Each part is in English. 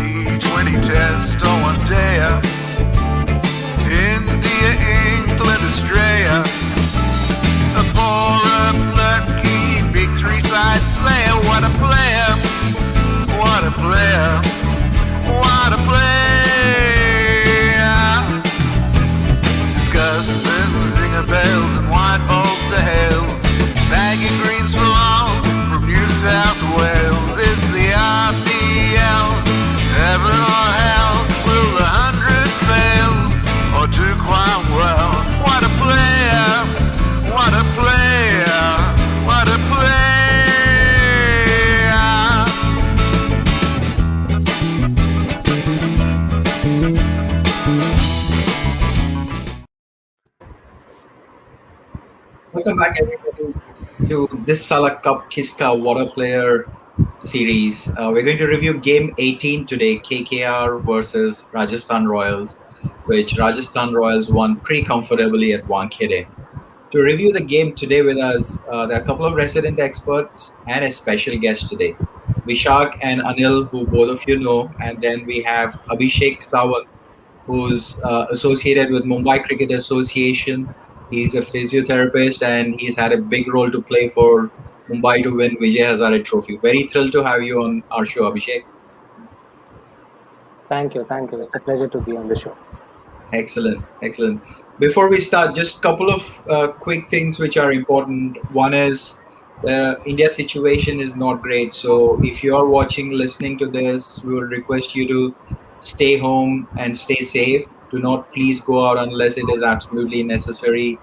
T20 test on one day. India, England, Australia. For a lucky big three-side slayer. What a player. What a player. What a player. Discussing zinger bells and white balls to hells. Bagging greens for long from New South Wales. It's the IPL. Heaven or hell. Will the 100 fail or do quite well? What a player. What a player. What a player. Welcome back, everybody, to this Salak Cup Kiska Waadaplaya series. We're going to review Game 18 today, KKR versus Rajasthan Royals, which Rajasthan Royals won pretty comfortably at Wankhede. To review the game today with us, there are a couple of resident experts and a special guest today, Vishak and Anil, who both of you know, and then we have Abhishek Sawant, who's associated with Mumbai Cricket Association. He's a physiotherapist and he's had a big role to play for Mumbai to win Vijay Hazare Trophy. Very thrilled to have you on our show, Abhishek. Thank you. It's a pleasure to be on the show. Excellent. Before we start, just a couple of quick things which are important. One is India's situation is not great. So if you are watching, listening to this, we would request you to stay home and stay safe. Do not please go out unless it is absolutely necessary.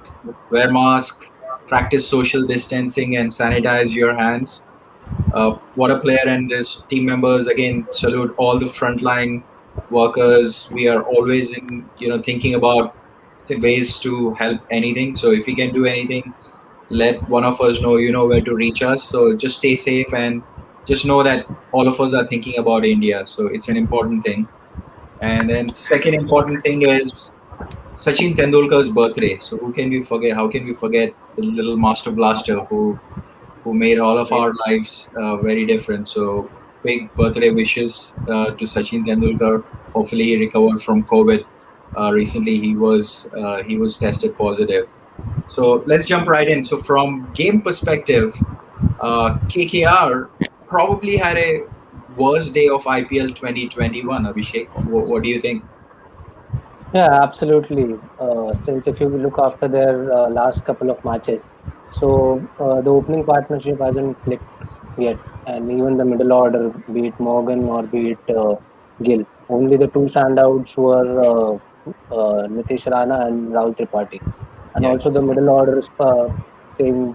Wear mask, practice social distancing, and sanitize your hands. Waadaplaya and his team members, again, salute all the frontline workers. We are always thinking about the ways to help anything. So if we can do anything, let one of us know. You know where to reach us. So just stay safe and just know that all of us are thinking about India. So it's an important thing. And then second important thing is Sachin Tendulkar's birthday. So who can we forget? How can we forget the little master blaster who made all of our lives very different? So big birthday wishes to Sachin Tendulkar. Hopefully he recovered from COVID. Recently he was tested positive. So let's jump right in. So from game perspective, KKR probably had a worst day of IPL 2021. Abhishek, what do you think? Yeah, absolutely. Since if you look after their last couple of matches, so the opening partnership hasn't clicked yet, and even the middle order, be it Morgan or be it Gill, only the two standouts were Nitish Rana and Rahul Tripathi, and also the middle order is saying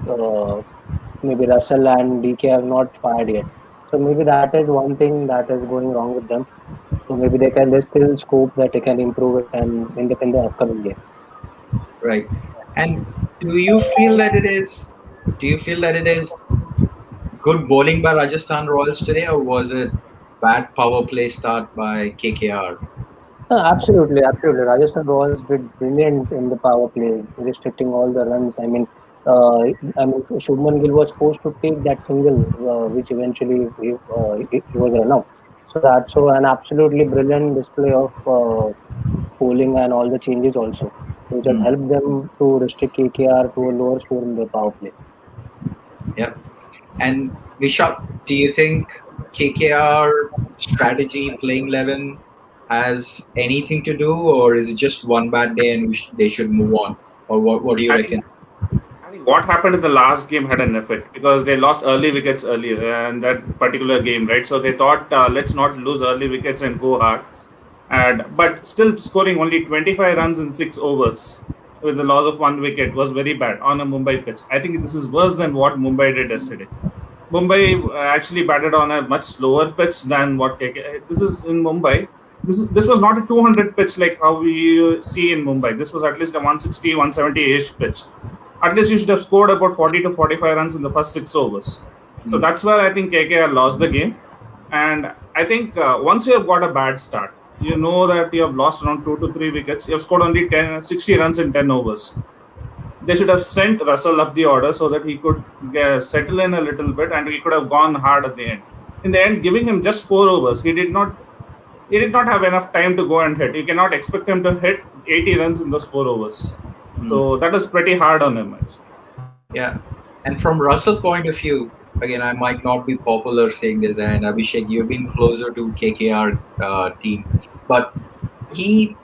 maybe Russell and DK have not fired yet. So maybe that is one thing that is going wrong with them. So maybe there's still scope that they can improve it and in the upcoming game. Right. And do you feel that it is good bowling by Rajasthan Royals today, or was it bad power play start by KKR? Absolutely. Rajasthan Royals did brilliant in the power play, restricting all the runs. Shubman Gill was forced to take that single, which eventually he was run out. So that's an absolutely brilliant display of bowling and all the changes also, which has helped them to restrict KKR to a lower score in the power play. Yeah. And Vishak, do you think KKR strategy, playing 11, has anything to do, or is it just one bad day and they should move on? Or what do you reckon? I think what happened in the last game had an effect because they lost early wickets earlier in that particular game, right? So they thought, let's not lose early wickets and go hard. But still scoring only 25 runs in 6 overs with the loss of 1 wicket was very bad on a Mumbai pitch. I think this is worse than what Mumbai did yesterday. Mumbai actually batted on a much slower pitch than what KKR. This is in Mumbai. This was not a 200 pitch like how we see in Mumbai. This was at least a 160, 170-ish pitch. At least you should have scored about 40 to 45 runs in the first 6 overs. So that's where I think KKR lost the game. And I think once you have got a bad start, you know that you have lost around 2 to 3 wickets. You have scored only 60 runs in 10 overs. They should have sent Russell up the order so that he could settle in a little bit and he could have gone hard at the end. In the end, giving him just 4 overs, he did not he did not have enough time to go and hit. You cannot expect him to hit 80 runs in those 4 overs. Hmm. So that is pretty hard on him. Yeah. And from Russell point of view, again, I might not be popular saying this, and Abhishek, you've been closer to KKR team, but he,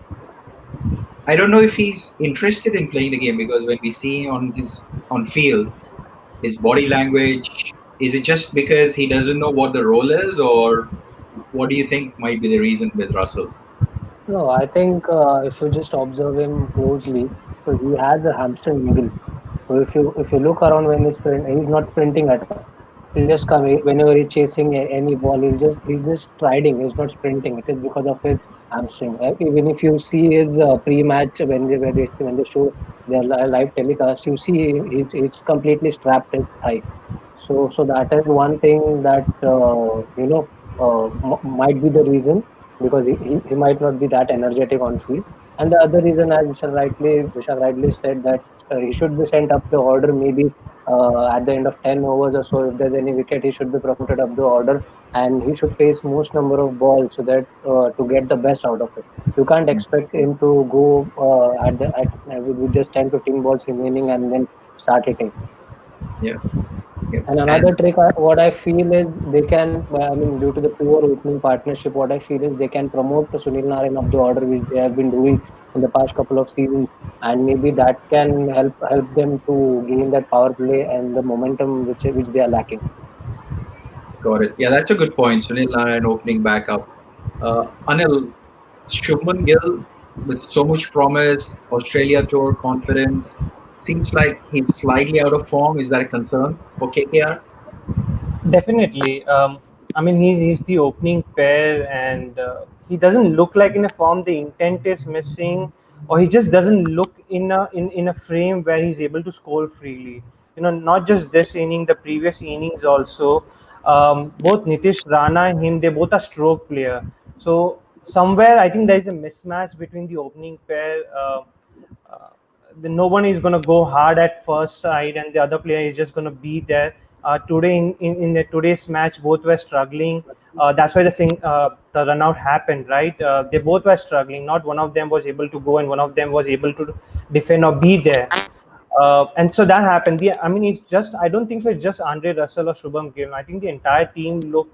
I don't know if he's interested in playing the game because when we see on his on field, his body language, is it just because he doesn't know what the role is, or what do you think might be the reason with Russell? No, I think if you just observe him closely, so he has a hamstring niggle. So if you look around when he's not sprinting at all. He'll just come whenever he's chasing any ball. He's just striding. He's not sprinting. It is because of his hamstring. Even if you see his pre-match when they show their live telecast, you see he's completely strapped his thigh. So that is one thing that might be the reason because he might not be that energetic on field. And the other reason, as Vishal rightly said, that he should be sent up the order maybe at the end of 10 overs or so. If there's any wicket, he should be promoted up the order and he should face most number of balls so that to get the best out of it. You can't expect him to go with just 10-15 balls remaining and then start hitting. Yeah, yeah, And and another trick, what I feel is they can, I mean, due to the poor opening partnership, what I feel is they can promote the Sunil Narayan up the order, which they have been doing in the past couple of seasons, and maybe that can help them to gain that power play and the momentum which they are lacking. got it. Yeah, that's a good point. Sunil Narayan opening back up. Anil, Shubman Gill with so much promise, Australia tour confidence, seems like he's slightly out of form. Is that a concern for KKR? Definitely. I mean, he's the opening pair, and he doesn't look like in a form. The intent is missing, or he just doesn't look in a frame where he's able to score freely. Not just this inning, the previous innings also. Both Nitish Rana and him, they both are stroke player. So somewhere, I think there is a mismatch between the opening pair. Uh, no one is going to go hard at first side and the other player is just going to be there. Today in today's match both were struggling. That's why the run out happened, right? They both were struggling. Not one of them was able to go and one of them was able to defend or be there. And so that happened. I mean, it's just, I don't think so. It's just Andre Russell or Shubham Gill. I think the entire team look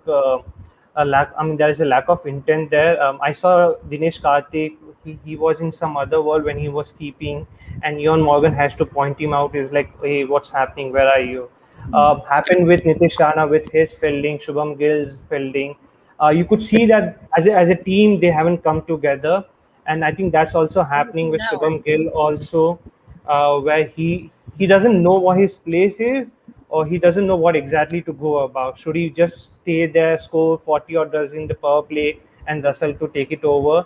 a lack. I mean, there is a lack of intent there. I saw Dinesh Karthik. He was in some other world when he was keeping, and Ian Morgan has to point him out. He's like, hey, what's happening? Where are you? Happened with Nitish Rana with his fielding, Shubham Gill's fielding. You could see that as a team they haven't come together, and I think that's also happening with Shubham Gill also, where he doesn't know what his place is, or he doesn't know what exactly to go about. Should he just stay there, score 40 or does in the power play, and Russell to take it over?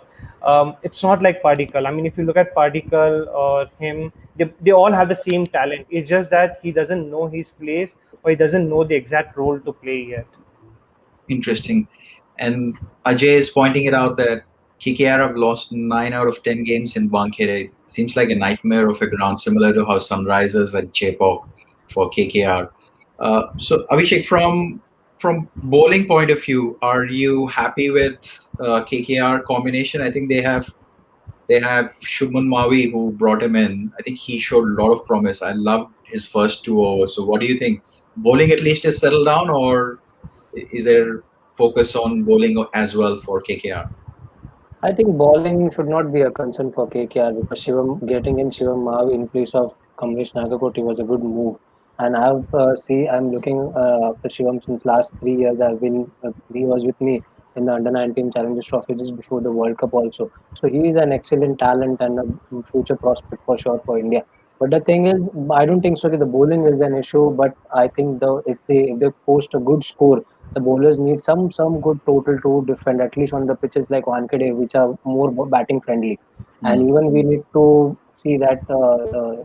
It's not like Padikkal. I mean, if you look at Padikkal or him, they all have the same talent. It's just that he doesn't know his place or he doesn't know the exact role to play yet. Interesting. And Ajay is pointing it out that KKR have lost 9 out of 10 games in Wankhede. Seems like a nightmare of a ground, similar to how Sunrisers and Chepauk for KKR. So Abhishek, from bowling point of view, are you happy with KKR combination? I think they have Shubman Mavi who brought him in. I think he showed a lot of promise. I loved his first 2 overs. So what do you think? Bowling at least is settled down, or is there focus on bowling as well for KKR? I think bowling should not be a concern for KKR because getting in Shivam Mavi in place of Kamlesh Nagakoti was a good move. And I'm looking after Shivam since last 3 years. He was with me in the under 19 Challengers Trophy just before the World Cup also. So he is an excellent talent and a future prospect for sure for India. But the thing is, I don't think so. The bowling is an issue, but I think if they post a good score, the bowlers need some good total to defend, at least on the pitches like Wankhede, which are more batting friendly. And Hmm. even we need to see that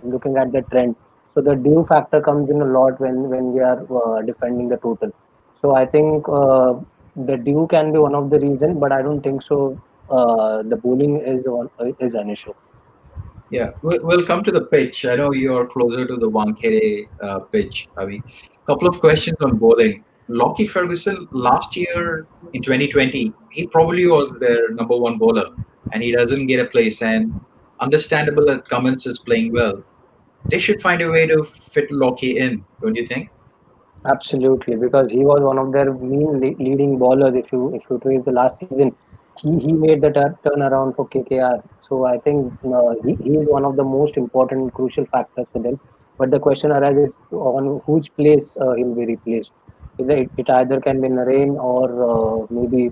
looking at the trend. So the due factor comes in a lot when we are defending the total. So I think the due can be one of the reason, but I don't think so. The bowling is an issue. Yeah, we'll come to the pitch. I know you're closer to the Wankhede pitch, Avi. Couple of questions on bowling. Lockie Ferguson last year in 2020, he probably was their number one bowler, and he doesn't get a place. And understandable that Cummins is playing well. They should find a way to fit Lockie in, don't you think? Absolutely, because he was one of their leading bowlers. If you trace the last season, he made the turnaround for KKR. So I think he is one of the most important crucial factors for them. But the question arises on whose place he'll be replaced. It either can be Narain or maybe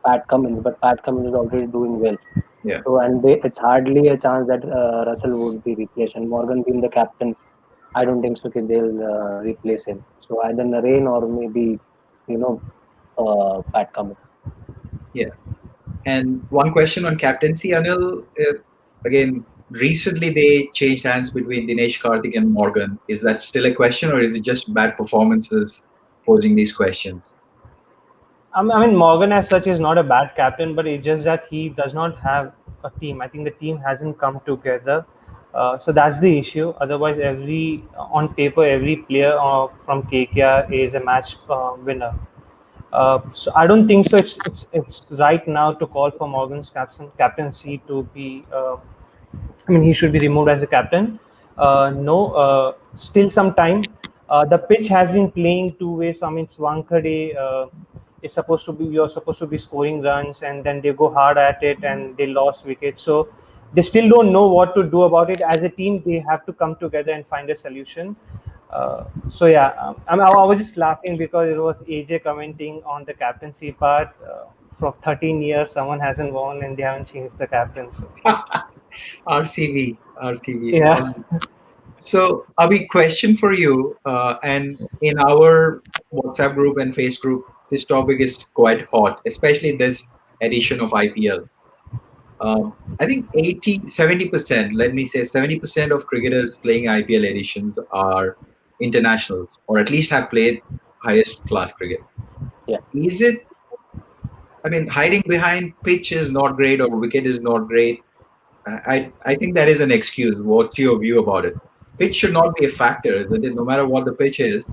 Pat Cummins. But Pat Cummins is already doing well. Yeah. So it's hardly a chance that Russell would be replaced. And Morgan being the captain, I don't think so. They'll replace him. So either Narain or maybe you know Pat Cummins. Yeah. And one question on captaincy, Anil. Again, recently they changed hands between Dinesh Karthik and Morgan. Is that still a question, or is it just bad performances posing these questions? I mean, Morgan as such is not a bad captain, but it's just that he does not have a team. I think the team hasn't come together, so that's the issue. Otherwise, every on paper, every player from KKR is a match winner. So I don't think so. It's right now to call for Morgan's captaincy to be. I mean, he should be removed as a captain. No, still some time. The pitch has been playing two ways. I mean, Swankade, it's supposed to be you're supposed to be scoring runs, and then they go hard at it, and they lost wickets. So they still don't know what to do about it. As a team, they have to come together and find a solution. So yeah, I was just laughing because it was AJ commenting on the captaincy part. For 13 years, someone hasn't won, and they haven't changed the captain. So RCB, RCB. yeah. So, Abhi, question for you. And in our WhatsApp group and Face group, this topic is quite hot, especially this edition of IPL. I think 70%, let me say 70% of cricketers playing IPL editions are internationals, or at least have played highest class cricket. Yeah. Is it, I mean, hiding behind pitch is not great or wicket is not great. I think that is an excuse. What's your view about it? Pitch should not be a factor, isn't it? No matter what the pitch is,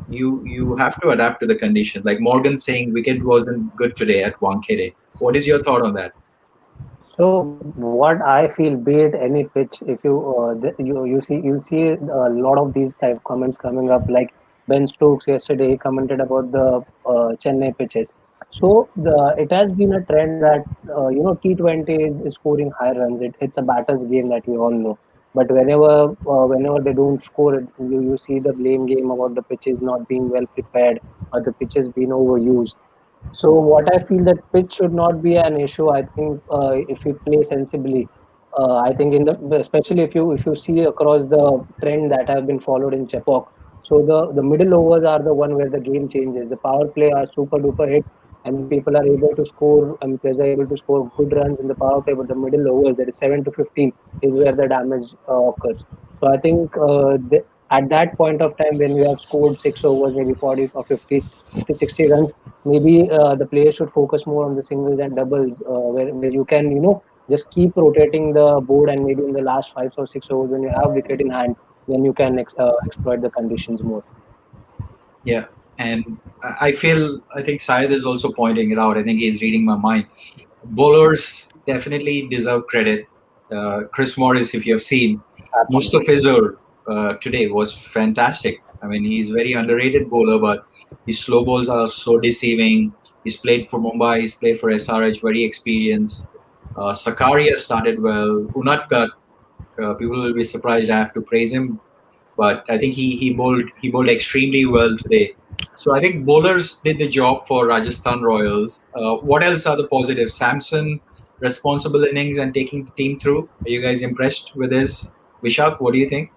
you have to adapt to the conditions. Like Morgan saying wicket wasn't good today at Wankhede. What is your thought on that? So what I feel, be it any pitch, if you you'll see a lot of these type of comments coming up. Like Ben Stokes yesterday, he commented about the Chennai pitches. So it has been a trend that T20 is scoring high runs. It's a batter's game that we all know. But whenever they don't score it, you see the blame game about the pitches not being well prepared or the pitches being overused. So what I feel that pitch should not be an issue. I think if we play sensibly, I think in the especially if you see across the trend that have been followed in Chepauk, so the middle overs are the one where the game changes. The power play are super duper hit, and people are able to score. I mean, players are able to score good runs in the power play, but the middle overs, that is 7 to 15, is where the damage occurs. So I think at that point of time when you have scored 6 overs, maybe 40 or 50, 60 runs, maybe the players should focus more on the singles and doubles, where you can just keep rotating the board, and maybe in the last 5 or 6 overs when you have wicket in hand, then you can exploit the conditions more. Yeah, and I think Syed is also pointing it out. I think he's reading my mind. Bowlers definitely deserve credit. Chris Morris, if you have seen, Absolutely. Mustafizur today was fantastic. I mean, he's very underrated bowler, but his slow balls are so deceiving. He's played for Mumbai, he's played for SRH, very experienced. Sakaria started well. Unatkat, people will be surprised I have to praise him, but I think he bowled extremely well today. So I think bowlers did the job for Rajasthan Royals. What else are the positives? Samson, responsible innings and taking the team through. Are you guys impressed with this? Vishak, what do you think?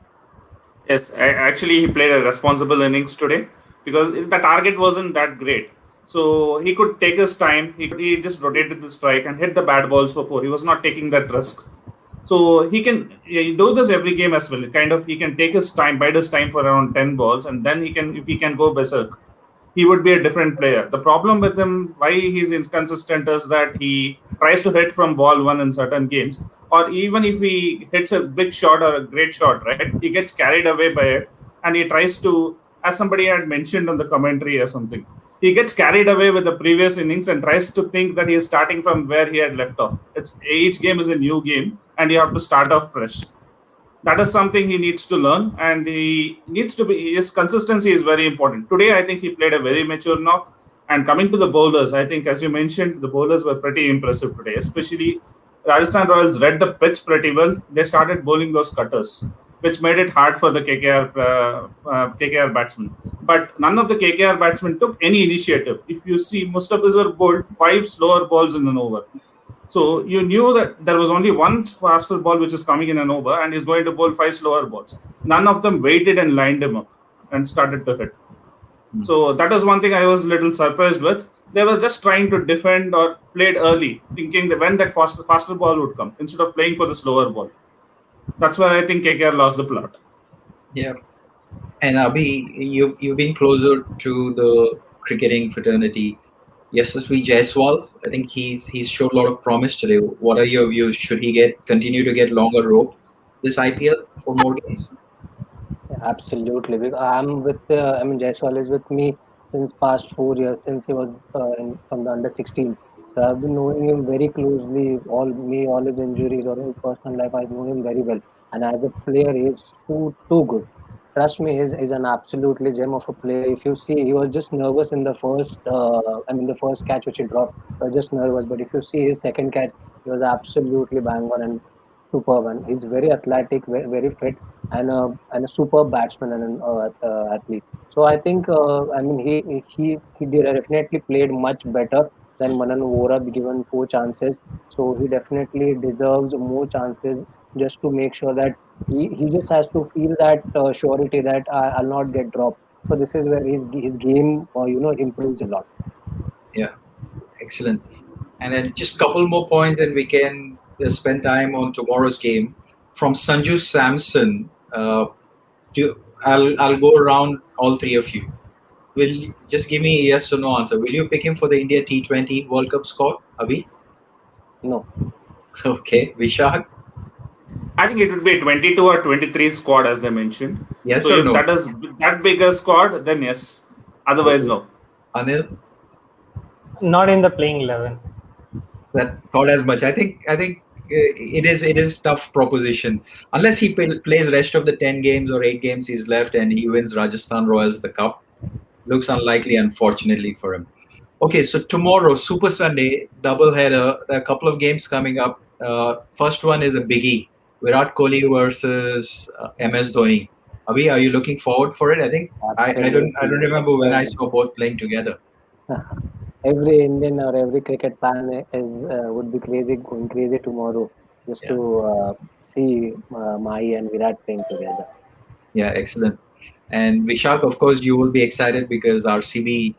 Yes, actually, he played a responsible innings today because the target wasn't that great. So he could take his time. He just rotated the strike and hit the bad balls before. He was not taking that risk. So he can do this every game as well. Kind of, he can take his time, bide his time for around 10 balls, and then if he can go berserk, he would be a different player. The problem with him, why he's inconsistent, is that he tries to hit from ball one in certain games, or even if he hits a big shot or a great shot, right? He gets carried away by it, and he tries to as somebody had mentioned on the commentary or something, he gets carried away with the previous innings and tries to think that he is starting from where he had left off. It's each game is a new game, and you have to start off fresh. That is something he needs to learn, and he needs to be, his consistency is very important. Today I think he played a very mature knock. And coming to the bowlers, I think, as you mentioned, the bowlers were pretty impressive today. Especially Rajasthan Royals read the pitch pretty well. They started bowling those cutters, which made it hard for the KKR batsmen. But none of the KKR batsmen took any initiative. If you see, Mustafizur bowled 5 slower balls in an over. So you knew that there was only one faster ball which is coming in an over, and he's going to bowl 5 slower balls. None of them waited and lined him up and started to hit. So that is one thing I was a little surprised with. They were just trying to defend or played early, thinking that when that faster ball would come, instead of playing for the slower ball. That's where I think KKR lost the plot. Yeah. And Abhi, you've been closer to the cricketing fraternity. Yashasvi Jaiswal, I think he's showed a lot of promise today. What are your views? Should he continue to get longer rope this IPL for more games? Yeah, absolutely. I'm with, I mean, Jaiswal is with me since past 4 years, since he was from the under 16. So I've been knowing him very closely, all his injuries or his personal life, I know him very well. And as a player, he's too good. Trust me, he's an absolutely gem of a player. If you see, he was just nervous in the the first catch which he dropped, he was just nervous. But if you see his second catch, he was absolutely bang on and superb. And he's very athletic, very fit, and a superb batsman and an athlete. So I think he definitely played much better than Manan Vora, given 4 chances. So he definitely deserves more chances, just to make sure that he just has to feel that surety that I'll not get dropped. So this is where his game improves a lot. Yeah, excellent. And then just couple more points, and we can spend time on tomorrow's game. From Sanju Samson, I'll go around all three of you. Will you just give me a yes or no answer? Will you pick him for the India T20 World Cup squad, Abhi? No. Okay, Vishak, I think it would be a 22 or 23 squad, as they mentioned. yes So or if no? that is that big a squad, then yes. Otherwise, Okay. no. Anil, Not in the playing 11. that thought as much. I think it is tough proposition unless he plays rest of the 10 games or 8 games he's left and he wins Rajasthan Royals the cup. Looks unlikely, unfortunately for him. Okay, so tomorrow, Super Sunday, double header. There are a couple of games coming up. First one is a biggie: Virat Kohli versus MS Dhoni. Avi, are you looking forward for it? I think I don't Absolutely. remember when I saw both playing together. Every Indian or every cricket fan is would be going crazy tomorrow, just Yeah. to see Mahi and Virat playing together. Yeah, excellent. And Vishak, of course, you will be excited because RCB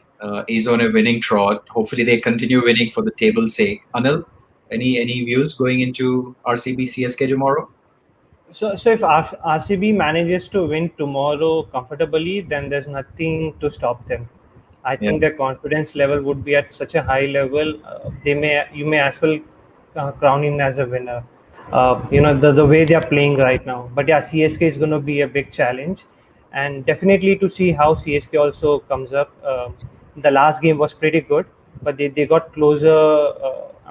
is on a winning trot. Hopefully, they continue winning for the table's sake. Anil, any views going into RCB CSK tomorrow? So if RCB manages to win tomorrow comfortably, then there's nothing to stop them. I Yeah, think their confidence level would be at such a high level. You may as well crown him as a winner. The way they are playing right now. But yeah, CSK is going to be a big challenge, and definitely to see how CSK also comes up. The last game was pretty good, but they got closer.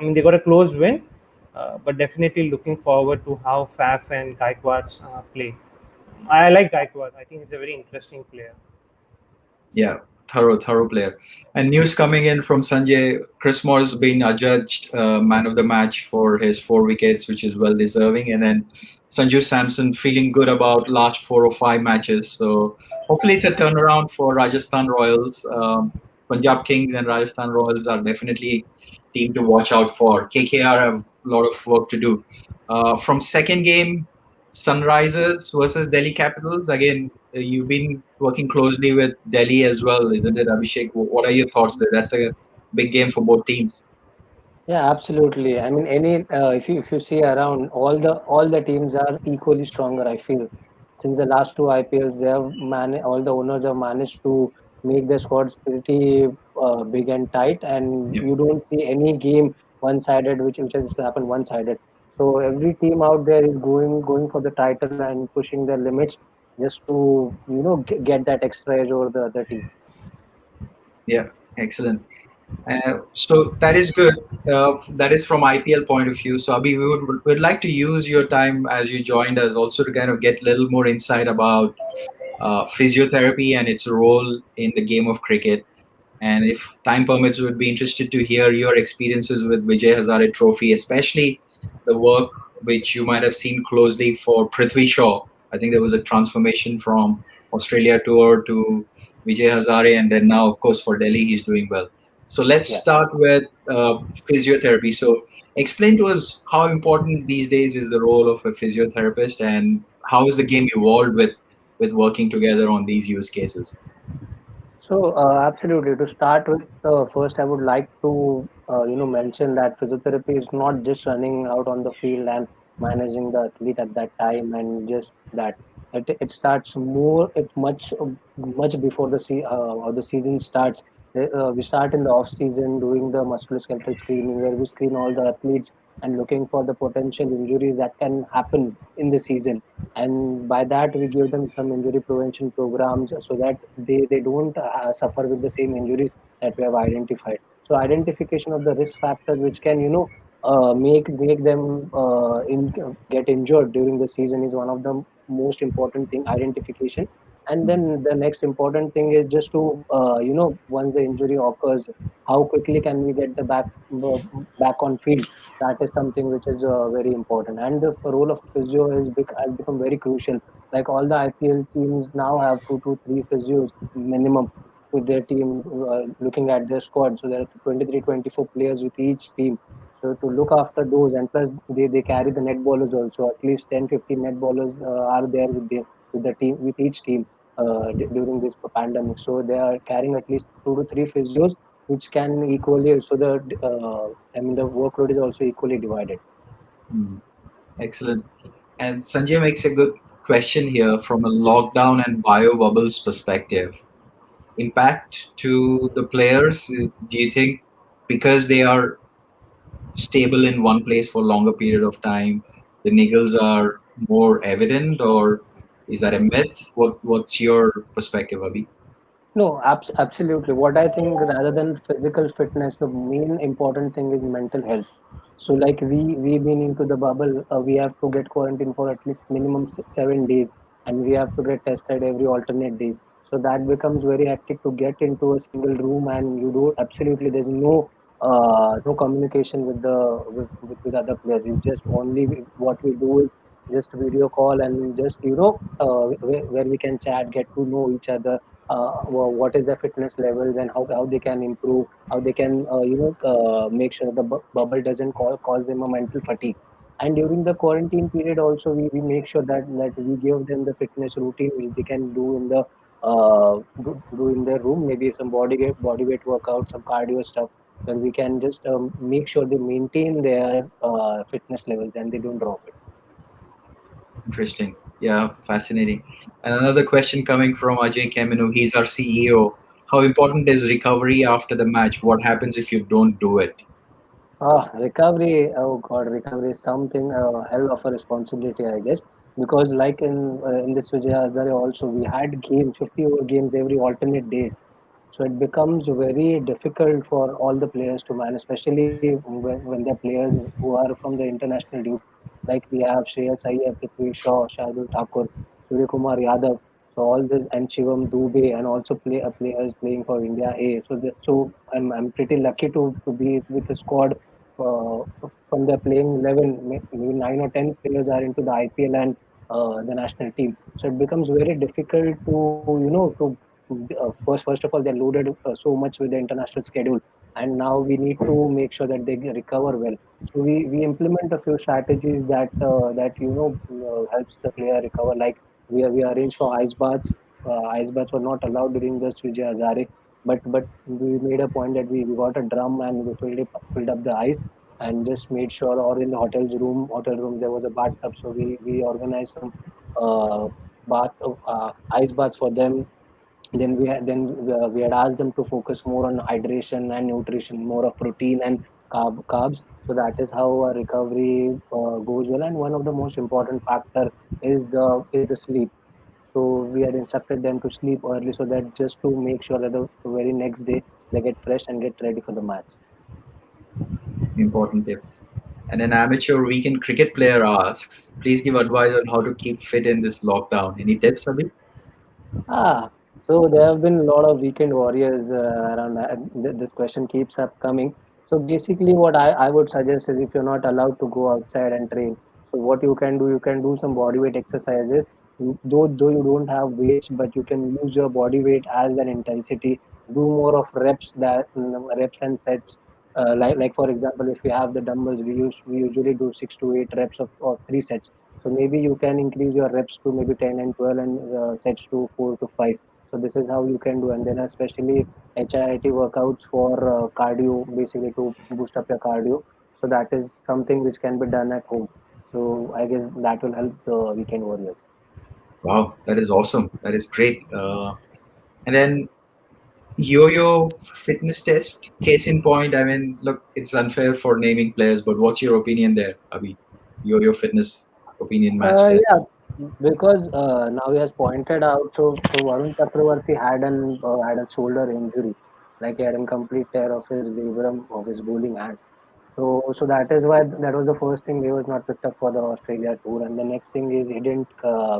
They got a close win, but definitely looking forward to how Faf and Gaikwad play. I like Gaikwad. I think he's a very interesting player. yeah, thorough player. And news coming in from Sanjay: Chris Moore's been adjudged man of the match for his 4 wickets, which is well deserving. And then Sanju Samson feeling good about last 4 or 5 matches. So hopefully it's a turnaround for Rajasthan Royals. Punjab Kings and Rajasthan Royals are definitely team to watch out for. KKR have a lot of work to do. From second game, Sunrisers versus Delhi Capitals. Again, you've been working closely with Delhi as well, isn't it, Abhishek? What are your thoughts there? That's a big game for both teams. Yeah, absolutely. I mean, if you see around, all the teams are equally stronger. I feel since the last two IPLs, all the owners have managed to make their squads pretty big and tight, and Yeah. you don't see any game one-sided, which has happened one-sided. So every team out there is going for the title and pushing their limits. just to get that extra edge over the other team. Yeah, excellent. So that is good. That is from IPL point of view. So Abhi, we would like to use your time as you joined us also to kind of get a little more insight about physiotherapy and its role in the game of cricket. And if time permits, we'd be interested to hear your experiences with Vijay Hazare Trophy, especially the work which you might have seen closely for Prithvi Shaw. I think there was a transformation from Australia tour to Vijay Hazare, and then now, of course, for Delhi, he's doing well. So let's Yeah. start with physiotherapy. So explain to us how important these days is the role of a physiotherapist, and how has the game evolved with working together on these use cases. So, absolutely. To start with, first I would like to mention that physiotherapy is not just running out on the field and managing the athlete at that time and just that. It starts more. It much before or the season starts. We start in the off season doing the musculoskeletal screening where we screen all the athletes and looking for the potential injuries that can happen in the season, and by that we give them some injury prevention programs so that they don't suffer with the same injuries that we have identified. So identification of the risk factors which can make them get injured during the season is one of the most important thing, identification. And then the next important thing is just to once the injury occurs, how quickly can we get the back on field. That is something which is very important, and the role of physio has become very crucial. Like all the IPL teams now have 2 to 3 physios minimum with their team, looking at their squad. So there are 23, 24 players with each team. So to look after those, and plus they carry the net ballers also. At least 10, 15 net ballers are there with the team, with each team during this pandemic. So they are carrying at least 2 to 3 physios, which can equally. So the workload is also equally divided. Hmm. Excellent. And Sanjay makes a good question here from a lockdown and bio bubbles perspective. Impact to the players, do you think because they are stable in one place for longer period of time, the niggles are more evident, or is that a myth? What's your perspective, Abhi? No, absolutely. What I think, rather than physical fitness, the main important thing is mental health. So, like we been into the bubble, we have to get quarantined for at least minimum 7 days, and we have to get tested every alternate days. So that becomes very hectic to get into a single room, and you do absolutely. There's no communication with with other players. It's just only what we do is just video call and just where we can chat, get to know each other, what is their fitness levels and how they can improve, how they can make sure the bubble doesn't cause them a mental fatigue. And during the quarantine period also, we make sure that we give them the fitness routine which they can do in the do in their room, maybe some body weight workout, some cardio stuff, where we can just make sure they maintain their fitness levels and they don't drop it. Interesting. Yeah, fascinating. And another question coming from Ajay Kemenu. He's our CEO. How important is recovery after the match? What happens if you don't do it? Recovery. Oh God, recovery is something hell of a responsibility, I guess. Because like in this Vijay Hazare also, we had games, 50 over games every alternate days. So it becomes very difficult for all the players to manage, especially when they're players who are from the international duty. Like we have Shreyas Iyer, Prithvi Shaw, Shardul Thakur, Surya Kumar Yadav. So all this, and Shivam Dubey, and also players playing for India A. So I'm pretty lucky to be with the squad from the playing 11. Maybe 9 or 10 players are into the IPL and the national team. So it becomes very difficult to first of all, they're loaded so much with the international schedule, and now we need to make sure that they recover well. So we implement a few strategies that helps the player recover. Like we arrange for ice baths. Ice baths were not allowed during this Vijay Hazare, but we made a point that we got a drum and we filled up the ice and just made sure, or in the hotel rooms there was a bathtub, so we organized some uh, ice baths for them. Then we had asked them to focus more on hydration and nutrition, more of protein and carbs. So that is how our recovery goes well. And one of the most important factor is the sleep. So we had instructed them to sleep early so that just to make sure that the very next day they get fresh and get ready for the match. Important tips. And an amateur weekend cricket player asks, please give advice on how to keep fit in this lockdown. Any tips, Abhi? Ah, so there have been a lot of weekend warriors around. This question keeps up coming. So basically, what I would suggest is if you're not allowed to go outside and train, so what you can do some body weight exercises. Though you don't have weights, but you can use your body weight as an intensity. Do more of reps that reps and sets. Like for example, if we have the dumbbells, we usually do 6 to 8 reps of 3 sets. So maybe you can increase your reps to maybe 10 and 12 and sets to 4 to 5. So this is how you can do. And then especially HIIT workouts for cardio, basically to boost up your cardio. So that is something which can be done at home. So I guess that will help the weekend warriors. Wow, that is awesome. That is great. And then yo-yo fitness test, case in point. I mean, look, it's unfair for naming players, but what's your opinion there, Abhi? Yo-yo fitness opinion match test. Yeah, because now he has pointed out. So Varun Chakravarti had a shoulder injury, like he had a complete tear of his labrum of his bowling hand. So that is why that was the first thing he was not picked up for the Australia tour, and the next thing is he didn't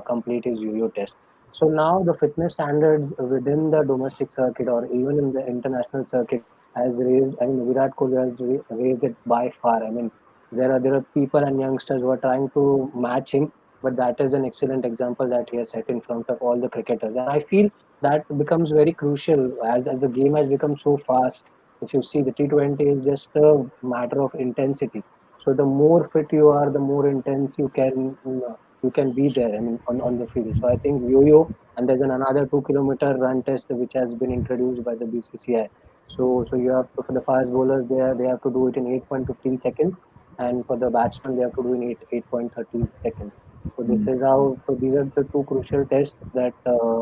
complete his yo-yo test. So now the fitness standards within the domestic circuit or even in the international circuit has raised. I mean, Virat Kohli has raised it by far. I mean, there are people and youngsters who are trying to match him, but that is an excellent example that he has set in front of all the cricketers, and I feel that becomes very crucial as the game has become so fast. If you see, the T20 is just a matter of intensity. So the more fit you are, the more intense you can be there. I mean, on the field. So I think yo-yo, and there's another 2 kilometer run test which has been introduced by the BCCI. So you have to, for the fast bowlers they have to do it in 8.15 seconds, and for the batsman they have to do in 8.30 seconds. So this Mm. is how. So these are the two crucial tests that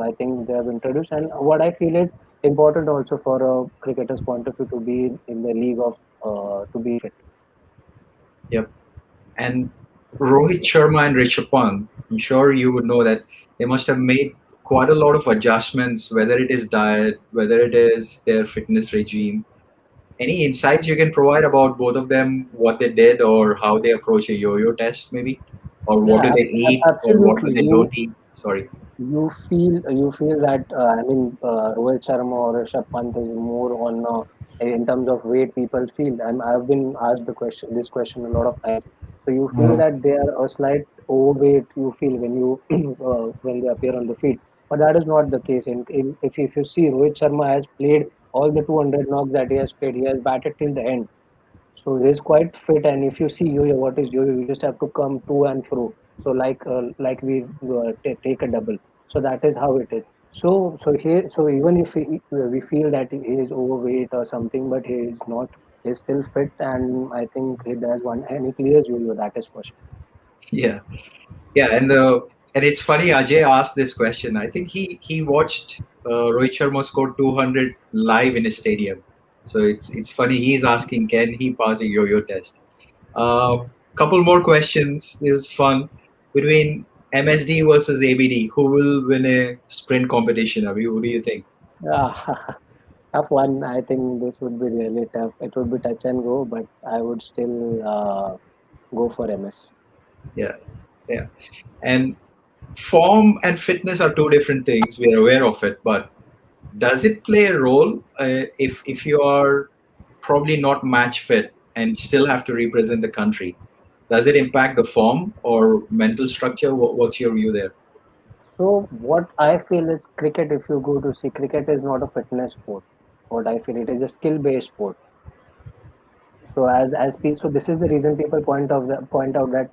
I think they have introduced. And what I feel is important also for a cricketer's point of view to be in the league of to be fit. Yep. And Rohit Sharma and Rishabh Pant, I'm sure you would know that they must have made quite a lot of adjustments, whether it is diet, whether it is their fitness regime. Any insights you can provide about both of them, what they did or how they approach a yo-yo test, maybe? Or what Yeah, do they eat or what do absolutely. they don't eat? Sorry. You feel that I mean Rohit Sharma or Rishabh Pant is more on in terms of weight people feel. I've been asked this question a lot of times. So you feel Mm. that they are a slight overweight. You feel when you when they appear on the field, but that is not the case. If you see, Rohit Sharma has played all the 200 knocks that he has played. He has batted till the end. So he's quite fit, and if you see yo-yo, what is yo-yo? You just have to come to and fro. So like we take a double. So that is how it is. So even if we feel that he is overweight or something, but he is not. He's still fit, and I think he does one and he clears yo-yo. That is for sure. Yeah. Yeah, and it's funny. Ajay asked this question. I think he watched Rohit Sharma score 200 live in a stadium. So it's funny. He's asking, can he pass a yo-yo test? Couple more questions. This is fun. Between MSD versus ABD, who will win a sprint competition? Abhi, what do you think? Yeah, tough one. I think this would be really tough. It would be touch and go, but I would still go for MS. Yeah, yeah. And form and fitness are two different things. We are aware of it, but does it play a role if you are probably not match fit and still have to represent the country? Does it impact the form or mental structure? What's your view there? So what I feel is cricket. If you go to see, cricket is not a fitness sport. What I feel, it is a skill-based sport. So this is the reason people point out that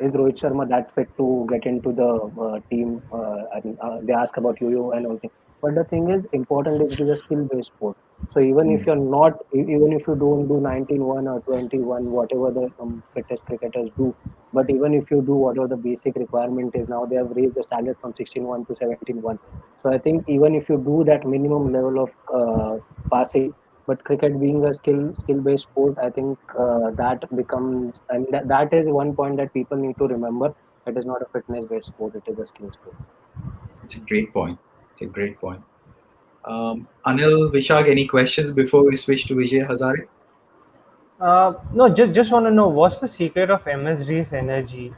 is Rohit Sharma that fit to get into the team? And they ask about yo-yo and all thing. But the thing is, important is it is a skill-based sport. So even if Mm. you're not, even if you don't do 19-1 or 21, whatever the fittest cricketers do, but even if you do whatever the basic requirement is, now they have raised the standard from 16-1 to 17-1. So I think even if you do that minimum level of passing, but cricket being a skill based sport, I think that becomes, and that is one point that people need to remember. It is not a fitness based sport, it is a skill sport. It's a great point. It's a great point. Anil, Vishag, any questions before we switch to Vijay Hazare? No, just want to know what's the secret of MSG's energy.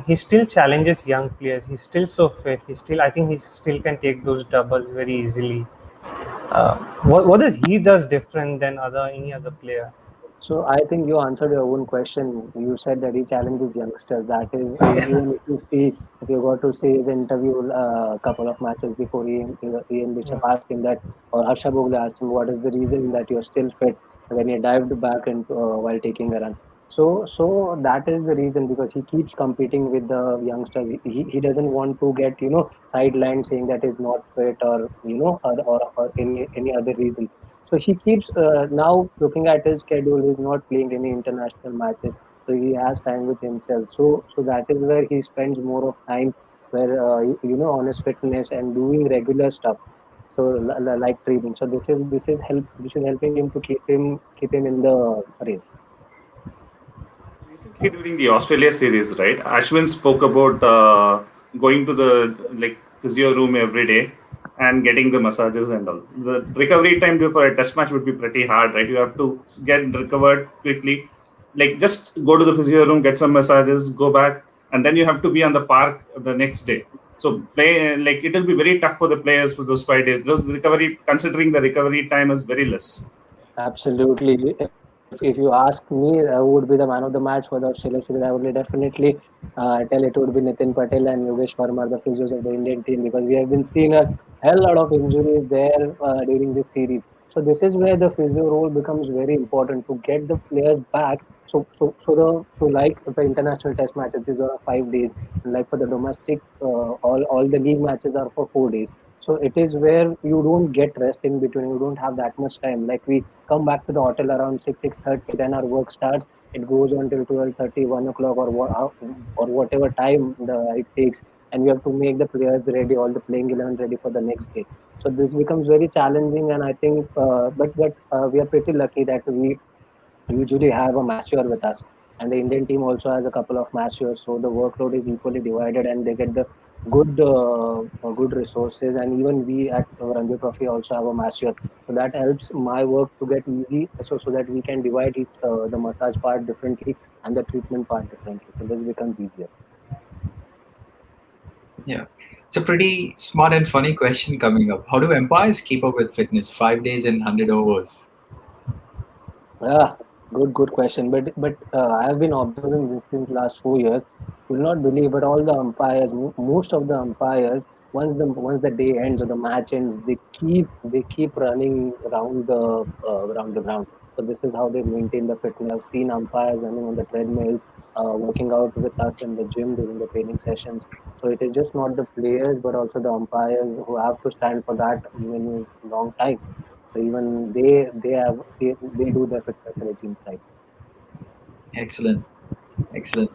He still challenges young players. He's still so fit. I think he still can take those doubles very easily. What does he does different than any other player? So I think you answered your own question. You said that he challenges youngsters. That is, even if you see, if you got to see his interview a couple of matches before, Ian Bishop Yeah. asked him that, or Harsha Bhogle asked him, what is the reason that you're still fit when he dived back into while taking a run. So that is the reason, because he keeps competing with the youngsters. He doesn't want to get sidelined saying that he's not fit, or or any other reason. So he keeps now looking at his schedule. He's not playing any international matches, so he has time with himself. So that is where he spends more of time, where on his fitness and doing regular stuff. So like training. So this is helping him to keep him in the race. Recently, during the Australia series, right, Ashwin spoke about going to the physio room every day and getting the massages and all. The recovery time for a test match would be pretty hard, right? You have to get recovered quickly. Like just go to the physio room, get some massages, go back, and then you have to be on the park the next day. So play like it will be very tough for the players for those 5 days. Those recovery, considering the recovery time is very less. Absolutely. If you ask me, who would be the man of the match for the Australia series, I would definitely tell it would be Nitin Patel and Yogesh Verma, the physios of the Indian team, because we have been seeing a hell lot of injuries there during this series. So this is where the physio role becomes very important to get the players back. So like the international test matches, these are 5 days, and like for the domestic, all the league matches are for 4 days. So it is where you don't get rest in between. You don't have that much time. Like we come back to the hotel around 6:30, then our work starts. It goes on till 12:30, 1 o'clock, or whatever time it takes, and we have to make the players ready, all the playing 11 ready for the next day. So this becomes very challenging, and I think, but we are pretty lucky that we usually have a masseur with us, and the Indian team also has a couple of masseurs, so the workload is equally divided, and they get the good resources. And even we at Ranji Trophy also have a masseur, so that helps my work to get easy, so that we can divide the massage part differently and the treatment part differently, so this becomes easier. Yeah. It's a pretty smart and funny question coming up. How do umpires keep up with fitness? 5 days and 100 overs. Yeah, good question. But I have been observing this since last 4 years. You'll not believe, but all the umpires, most of the umpires, once the day ends or the match ends, they keep running around the ground. So this is how they maintain the fitness. I've seen umpires running on the treadmills, working out with us in the gym during the training sessions. So it is just not the players, but also the umpires who have to stand for that many long time. So even they do their fitness regimes right. Excellent. Excellent.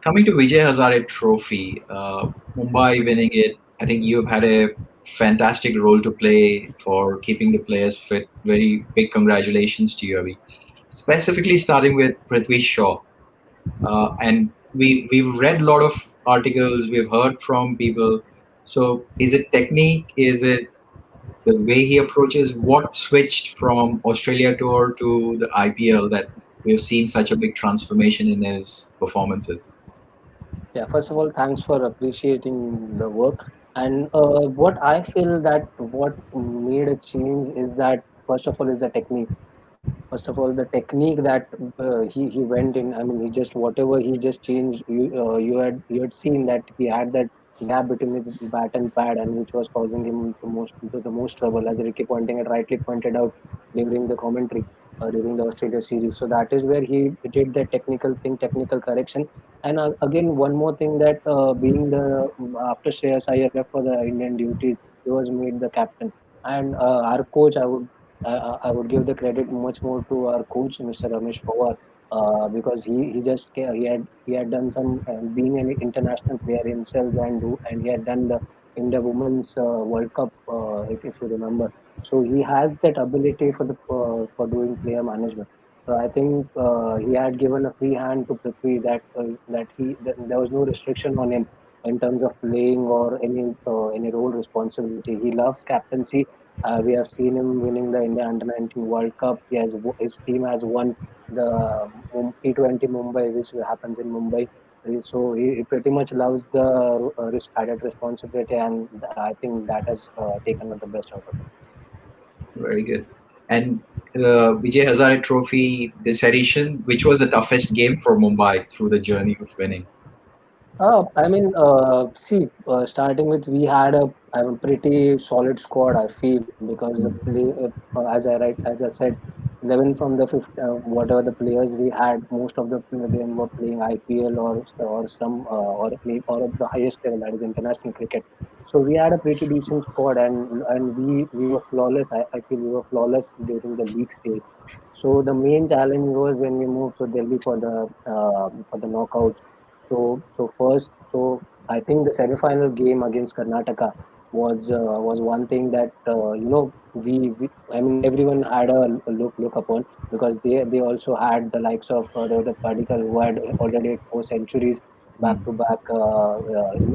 Coming to Vijay Hazare Trophy, Mumbai winning it, I think you've had a fantastic role to play for keeping the players fit. Very big congratulations to you, Avi. Specifically starting with Prithvi Shaw. And we've read a lot of articles, we've heard from people. So is it technique? Is it the way he approaches? What switched from Australia tour to the IPL that we've seen such a big transformation in his performances? Yeah, first of all, thanks for appreciating the work. And what I feel that what made a change is that, first of all, is the technique. First of all, the technique that he went in. I mean, he just whatever he just changed. You had seen that he had that gap between his bat and pad, and which was causing him the most trouble, as Ricky Ponting had rightly pointed out during the commentary during the Australia series. So that is where he did the technical thing, technical correction. And again, one more thing, that being the after Shreyas Iyer left for the Indian duties, he was made the captain. And our coach, I would give the credit much more to our coach, Mr. Ramesh Pawar, because he had done some, being an international player himself, and he had done the in the women's World Cup, if you remember. So he has that ability for doing player management. So I think he had given a free hand to Prithvi, that there was no restriction on him. in terms of playing or any role responsibility. He loves captaincy. We have seen him winning the India Under 19 World Cup. His team has won the T20 Mumbai, which happens in Mumbai. So he pretty much loves the added responsibility, and I think that has taken the best out of him. Very good. And Vijay Hazare Trophy this edition, which was the toughest game for Mumbai through the journey of winning. I mean, see, starting with we had a pretty solid squad. I feel because the play, as I said, 11 from the fifth, whatever the players we had, most of them were playing IPL or some or the highest level, that is international cricket. So we had a pretty decent squad, and we were flawless. I feel we were flawless during the league stage. So the main challenge was when we moved to Delhi for the knockouts. So I think the semi-final game against Karnataka was one thing that we I mean everyone had a look upon, because they also had the likes of there was a Padikkal who had already 4 centuries back Hmm. to back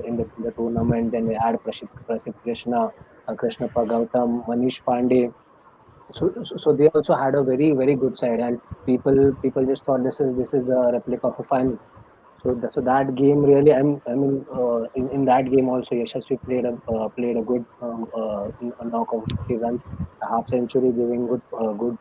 in the tournament. Then we had Prasidh Krishna, Krishnappa Gautam, Manish Pandey. So they also had a very good side, and people just thought this is a replica of a final. So that game really, in that game also, Yashasvi played a good a knock of 50 runs, a half century, giving good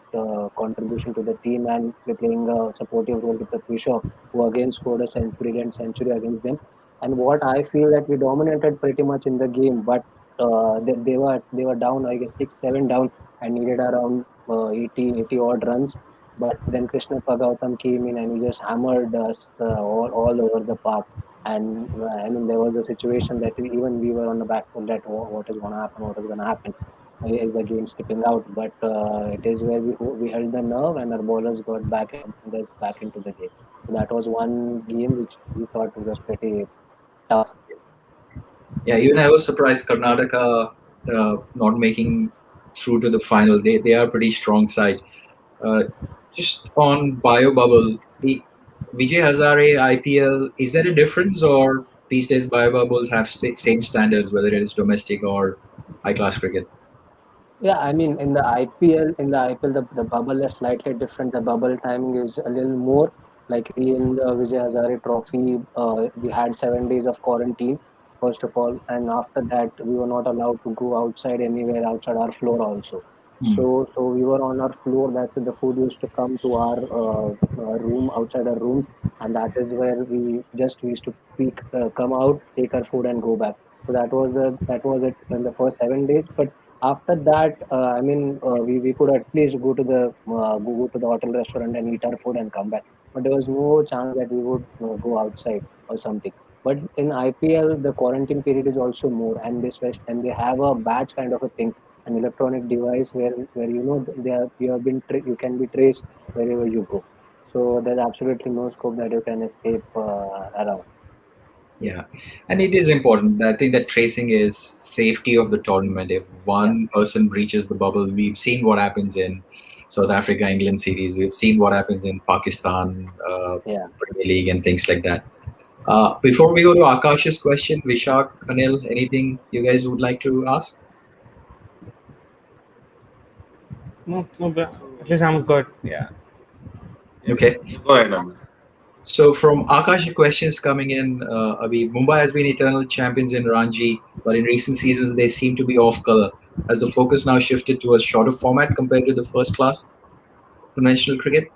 contribution to the team, and playing a supportive role to Prithvi Shaw, who again scored a brilliant century against them. And what I feel that we dominated pretty much in the game, but they were down, I guess 6-7 down, and needed around 80 odd runs. But then Krishna Gautam came in and he just hammered us all over the park. And I mean, there was a situation that even we were on the back foot that what is going to happen, what is going to happen. Is the game skipping out? But it is where we held the nerve, and our bowlers got back into the game. So that was one game which we thought was pretty tough. Yeah, even I was surprised Karnataka not making through to the final. They are a pretty strong side. Uh, just on bio bubble, the Vijay Hazare IPL, is there a difference, or these days bio bubbles have same standards, whether it is domestic or high class cricket? Yeah, I mean, in the IPL, the bubble is slightly different. The bubble timing is a little more. Like we in the Vijay Hazare Trophy, we had 7 days of quarantine, first of all, and after that, we were not allowed to go outside anywhere outside our floor also. Hmm. So we were on our floor. That's it. The food used to come to our room, outside our rooms, and that is where we used to come out, take our food, and go back. So that was it in the first 7 days. But after that, we could at least go to the hotel restaurant and eat our food and come back. But there was no chance that we would go outside or something. But in IPL, the quarantine period is also more, and they have a badge kind of a thing, an electronic device where you can be traced wherever you go. So there's absolutely no scope that you can escape around. Yeah, and it is important. I think that tracing is safety of the tournament. If Yeah, one person breaches the bubble, we've seen what happens in South Africa England series. We've seen what happens in Pakistan yeah. Premier League and things like that. Before we go to Akash's question, Vishak, Anil, anything you guys would like to ask? No, no, but So at least I'm good. Yeah. yeah, Okay. you go ahead, Aman. So from Akash, questions coming in. Abhi, Mumbai has been eternal champions in Ranji, but in recent seasons they seem to be off color. Has the focus now shifted to a shorter format compared to the first class conventional cricket?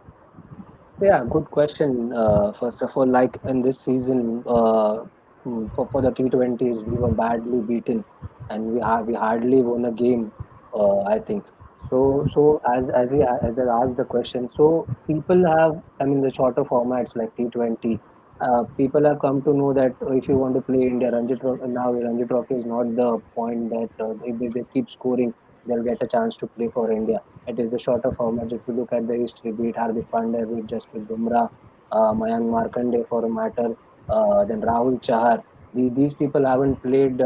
Yeah, good question. First of all, like in this season, for the T20s, we were badly beaten, and we hardly won a game. I think so. As I asked the question, so people have, I mean, the shorter formats like T20. People have come to know that if you want to play India Ranji Trophy, now Ranji Trophy is not the point that they keep scoring, they'll get a chance to play for India. It is the shorter format. If you look at the history, be it Hardik Pandya, be it Jasprit Bumrah, Mayank Markande for a matter, then Rahul Chahar. These people haven't played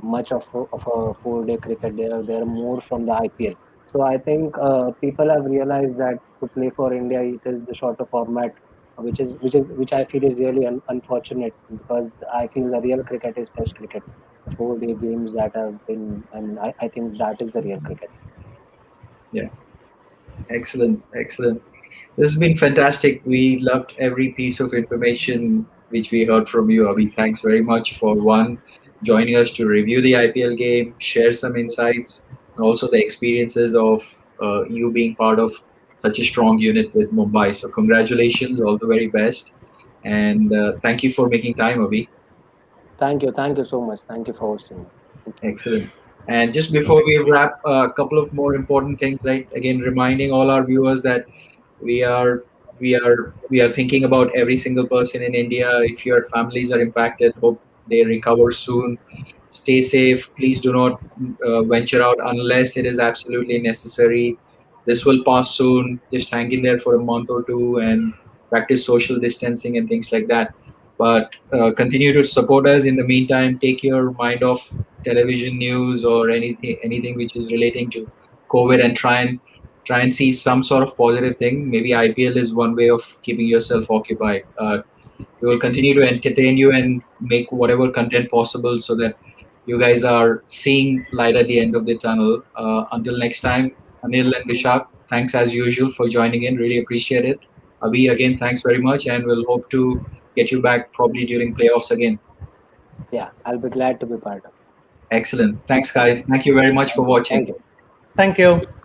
much of a 4 day cricket. They are more from the IPL. So I think people have realized that to play for India, it is the shorter format which I feel is really unfortunate, because I feel the real cricket is Test cricket, the 4-day games that have been, and I think that is the real cricket. Yeah, excellent, excellent. This has been fantastic. We loved every piece of information which we heard from you, Abhi. Thanks very much for one joining us to review the IPL game, share some insights, and also the experiences of you being part of such a strong unit with Mumbai. So, congratulations, all the very best, and thank you for making time, Abhi. Thank you so much. Thank you for hosting me. Thank you. Excellent. And just before we wrap, a couple of more important things. Like again, reminding all our viewers that we are we are thinking about every single person in India. If your families are impacted, hope they recover soon. Stay safe. Please do not venture out unless it is absolutely necessary. This will pass soon. Just hang in there for a month or two and practice social distancing and things like that. But continue to support us. In the meantime, take your mind off television news or anything which is relating to COVID, and try and see some sort of positive thing. Maybe IPL is one way of keeping yourself occupied. We will continue to entertain you and make whatever content possible so that you guys are seeing light at the end of the tunnel. Until next time, Anil and Vishak, thanks as usual for joining in. Really appreciate it. Avi, again, thanks very much, and we'll hope to get you back probably during playoffs again. Yeah, I'll be glad to be part of. Excellent. Thanks, guys. Thank you very much for Thank you. watching. Thank you. Thank you.